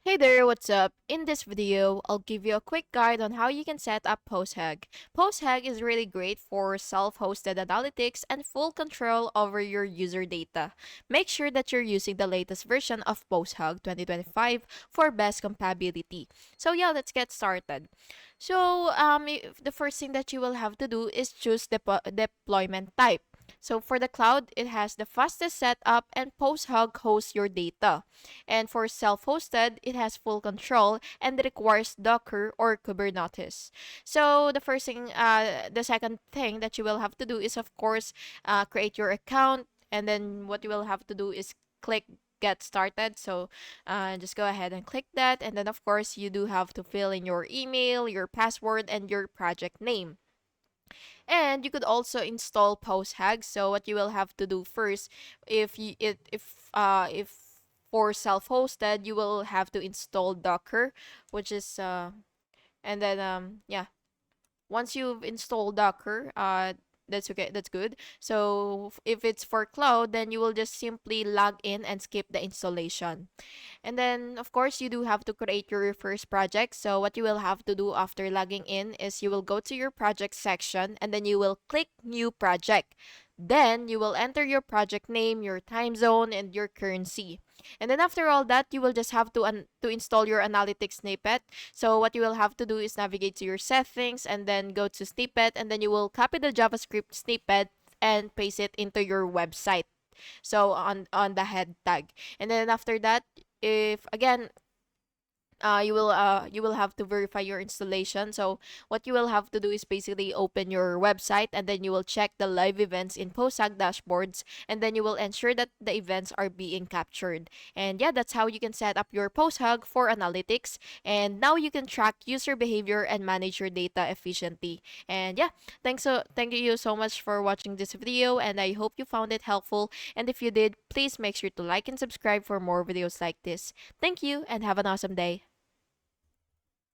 Hey there, what's up? In this video, I'll give you a quick guide on how you can set up PostHog. PostHog is really great for self-hosted analytics and full control over your user data. Make sure that you're using the latest version of PostHog 2025 for best compatibility. So yeah, let's get started. The first thing that you will have to do is choose the deployment type. So for the cloud, it has the fastest setup and PostHog hosts your data. And for self-hosted, it has full control and it requires Docker or Kubernetes. So the second thing that you will have to do is, of course, create your account. And then what you will have to do is click get started. Just go ahead and click that. And then, of course, you do have to fill in your email, your password, and your project name. And you could also install PostHag. So what you will have to do first, if for self-hosted, you will have to install Docker, which is and then yeah, once you've installed Docker, that's okay, that's good. So if it's for cloud, then you will just simply log in and skip the installation. And then, of course, you do have to create your first project. So what you will have to do after logging in is you will go to your project section and then you will click new project. Then you will enter your project name, your time zone, and your currency. And then after all that, you will just have to install your analytics snippet. So what you will have to do is navigate to your settings and then go to snippet, and then you will copy the JavaScript snippet and paste it into your website. So on the head tag. And then after that, if again you will have to verify your installation. So what you will have to do is basically open your website and then you will check the live events in PostHack dashboards, and then you will ensure that the events are being captured. And yeah, that's how you can set up your PostHack for analytics. And now you can track user behavior and manage your data efficiently. And yeah, thank you so much for watching this video, and I hope you found it helpful. And if you did, please make sure to like and subscribe for more videos like this. Thank you and have an awesome day.